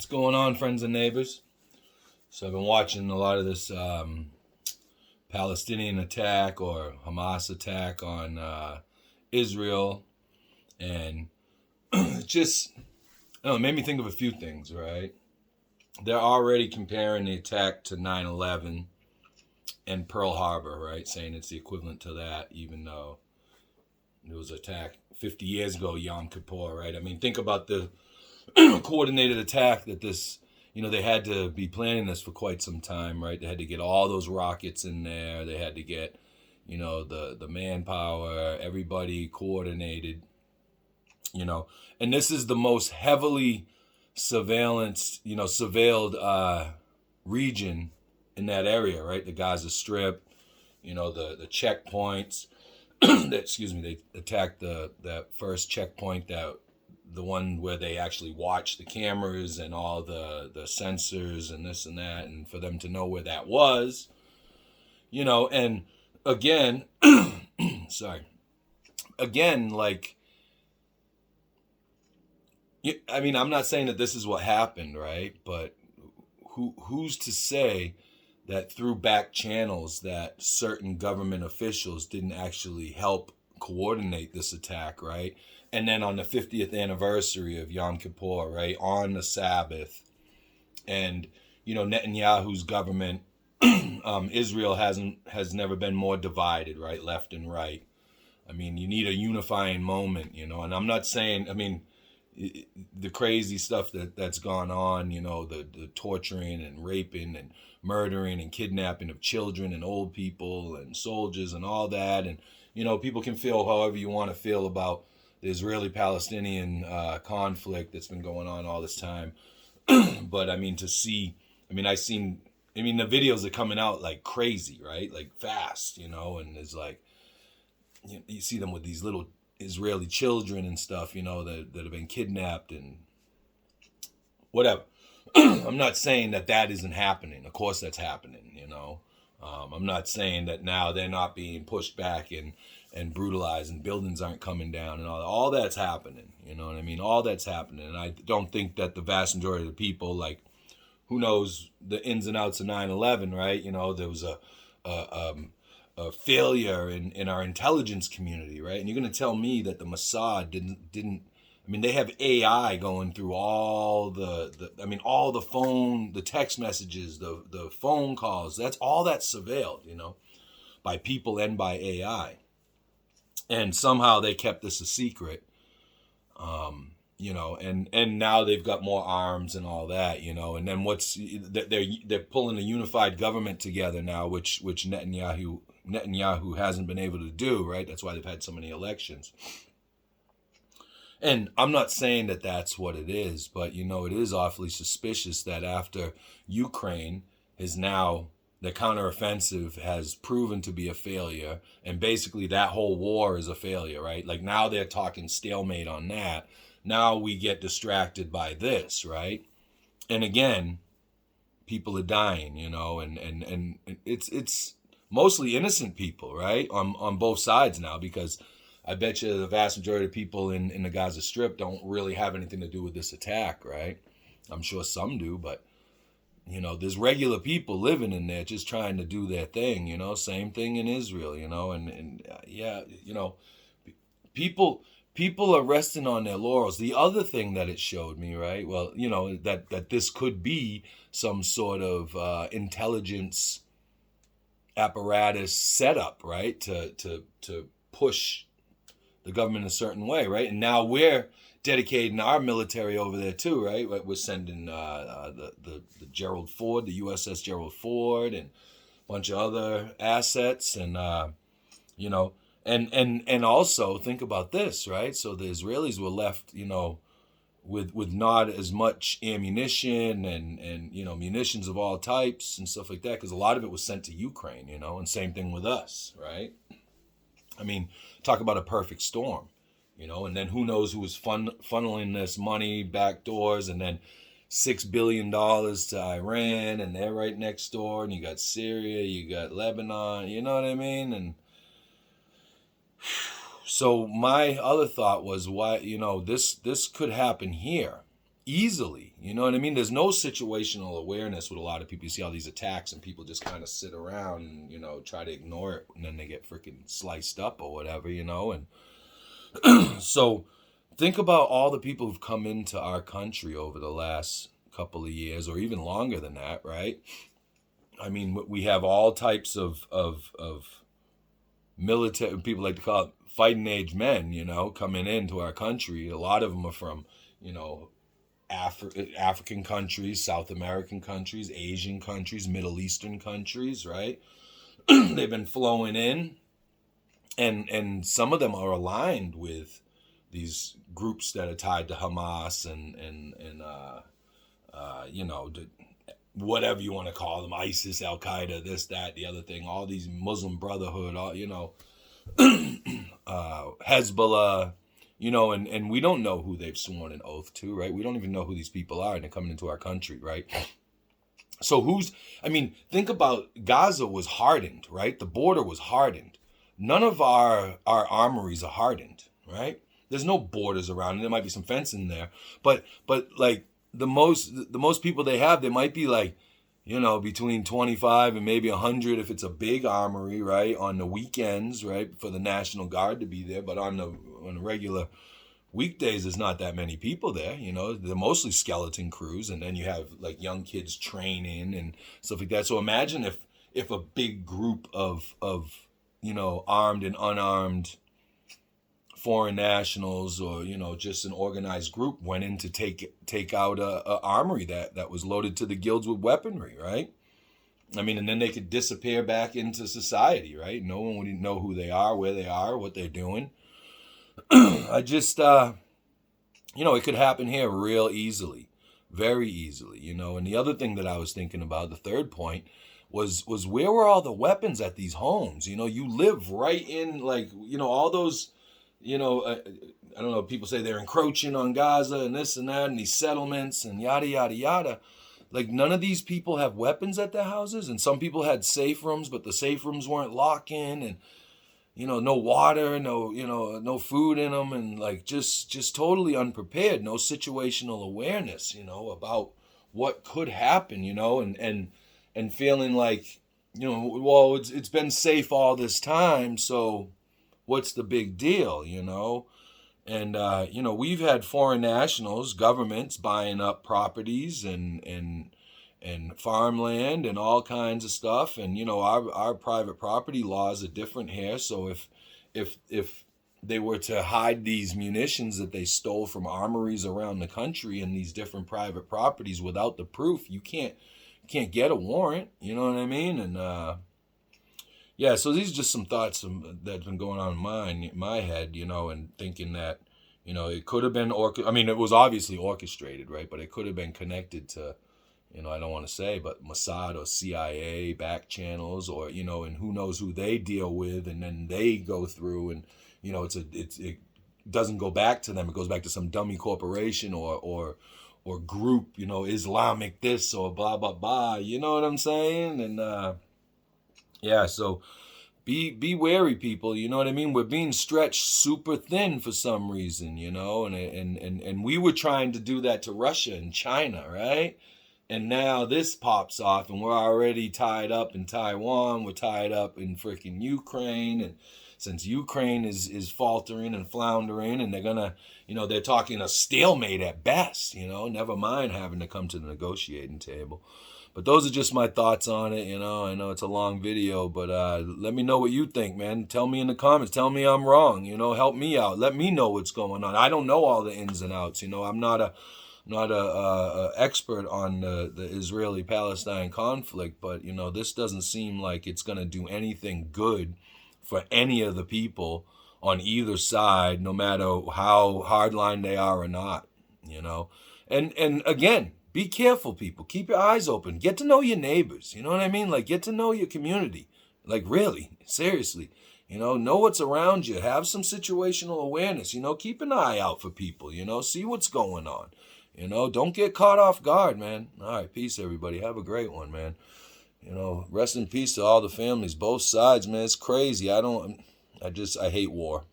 What's going on, friends and neighbors? So I've been watching a lot of this Palestinian attack or Hamas attack on Israel, and just it made me think of a few things. Right, they're already comparing the attack to 9/11 and Pearl Harbor, right, saying it's the equivalent to that, even though it was attacked 50 years ago, Yom Kippur, right? I mean, think about the coordinated attack that this, they had to be planning this for quite some time, right? They had to get all those rockets in there. They had to get, the manpower, everybody coordinated, and this is the most heavily surveilled region in that area, right? The Gaza Strip, the checkpoints. They attacked that first checkpoint, the one where they actually watch the cameras and all the sensors and this and that, and for them to know where that was, and again, sorry, again, like, I mean, I'm not saying that this is what happened, right? But who's to say that through back channels that certain government officials didn't actually help coordinate this attack, right? And then on the 50th anniversary of Yom Kippur, right, on the Sabbath, and Netanyahu's government, Israel has never been more divided, right, left and right. I mean, you need a unifying moment, and I'm not saying, I mean, the crazy stuff that's gone on, the torturing and raping and murdering and kidnapping of children and old people and soldiers and all that, and people can feel however you want to feel about the Israeli-Palestinian conflict that's been going on all this time. But I mean, the videos are coming out like crazy, right? Like fast, and it's like, you see them with these little Israeli children and stuff, that have been kidnapped and whatever. I'm not saying that isn't happening. Of course that's happening, I'm not saying that now they're not being pushed back and brutalized and buildings aren't coming down and all that's happening, you know what I mean? All that's happening. And I don't think that the vast majority of the people, like, who knows the ins and outs of 9/11, right? There was a failure in our intelligence community, right? And you're going to tell me that the Mossad didn't. I mean, they have AI going through all the text messages, the phone calls. That's surveilled, by people and by AI. And somehow they kept this a secret, and now they've got more arms and all that, and then they're pulling a unified government together now, which Netanyahu hasn't been able to do, right? That's why they've had so many elections. And I'm not saying that that's what it is, but, it is awfully suspicious that after Ukraine is now, the counteroffensive has proven to be a failure, and basically that whole war is a failure, right? Like, now they're talking stalemate on that. Now we get distracted by this, right? And again, people are dying, and it's mostly innocent people, right? On both sides now, because I bet you the vast majority of people in the Gaza Strip don't really have anything to do with this attack, right? I'm sure some do, but, there's regular people living in there just trying to do their thing, same thing in Israel, people are resting on their laurels. The other thing that it showed me, right? Well, that this could be some sort of intelligence apparatus setup, right? To push the government a certain way, right? And now we're dedicating our military over there too, right? We're sending the Gerald Ford, the USS Gerald Ford, and a bunch of other assets, and and also think about this, right? So the Israelis were left, with not as much ammunition and munitions of all types and stuff like that, because a lot of it was sent to Ukraine, and same thing with us, right? I mean, talk about a perfect storm, and then who knows who was funneling this money back doors, and then $6 billion to Iran, and they're right next door, and you got Syria, you got Lebanon, you know what I mean? And so my other thought was, why, this could happen here, easily. You know what I mean? There's no situational awareness with a lot of people. You see all these attacks and people just kind of sit around and, try to ignore it, and then they get freaking sliced up or whatever, and so think about all the people who've come into our country over the last couple of years, or even longer than that, right? I mean, we have all types of military, people like to call it fighting age men, coming into our country. A lot of them are from, African countries, South American countries, Asian countries, Middle Eastern countries, right? They've been flowing in, and some of them are aligned with these groups that are tied to Hamas and whatever you want to call them, ISIS, Al Qaeda, this, that, the other thing, all these Muslim Brotherhood, all Hezbollah, and we don't know who they've sworn an oath to, right? We don't even know who these people are, and they're coming into our country, right? So think about Gaza was hardened, right? The border was hardened. None of our armories are hardened, right? There's no borders around it. There might be some fencing there, but like the most people they have, they might be like, between 25 and maybe 100 if it's a big armory, right? On the weekends, right? For the National Guard to be there, but on the regular weekdays, there's not that many people there. They're mostly skeleton crews, and then you have like young kids training and stuff like that. So imagine if a big group of armed and unarmed foreign nationals, or just an organized group went in to take out a armory that was loaded to the gills with weaponry, right? I mean, and then they could disappear back into society, right? No one would know who they are, where they are, what they're doing. I just, it could happen here real easily, very easily, and the other thing that I was thinking about, the third point, was where were all the weapons at these homes? You live right in, like, all those, I don't know, people say they're encroaching on Gaza and this and that and these settlements and yada, yada, yada. Like, none of these people have weapons at their houses, and some people had safe rooms, but the safe rooms weren't lock-in, and no water, no food in them, and like just totally unprepared, no situational awareness, about what could happen, and feeling like, well, it's been safe all this time, so what's the big deal, And we've had foreign nationals, governments buying up properties and farmland and all kinds of stuff, and our private property laws are different here. So if they were to hide these munitions that they stole from armories around the country in these different private properties without the proof, you can't get a warrant. You know what I mean? And yeah, so these are just some thoughts that's been going on in my head, and thinking that it could have been it was obviously orchestrated, right? But it could have been connected to, I don't want to say, but Mossad or CIA back channels, or and who knows who they deal with, and then they go through, and it doesn't go back to them. It goes back to some dummy corporation or group, Islamic this or blah blah blah. You know what I'm saying? And yeah, so be wary, people. You know what I mean? We're being stretched super thin for some reason, and we were trying to do that to Russia and China, right? And now this pops off, and we're already tied up in Taiwan. We're tied up in freaking Ukraine. And since Ukraine is faltering and floundering, and they're gonna, they're talking a stalemate at best, never mind having to come to the negotiating table. But those are just my thoughts on it, I know it's a long video, but let me know what you think, man. Tell me in the comments. Tell me I'm wrong, help me out. Let me know what's going on. I don't know all the ins and outs, I'm not a expert on the Israeli-Palestine conflict, but this doesn't seem like it's going to do anything good for any of the people on either side, no matter how hardline they are or not. And again, be careful, people. Keep your eyes open. Get to know your neighbors. You know what I mean? Like, get to know your community. Like, really, seriously. Know what's around you. Have some situational awareness. Keep an eye out for people. See what's going on. Don't get caught off guard, man. All right, peace, everybody. Have a great one, man. Rest in peace to all the families, both sides, man. It's crazy. I hate war.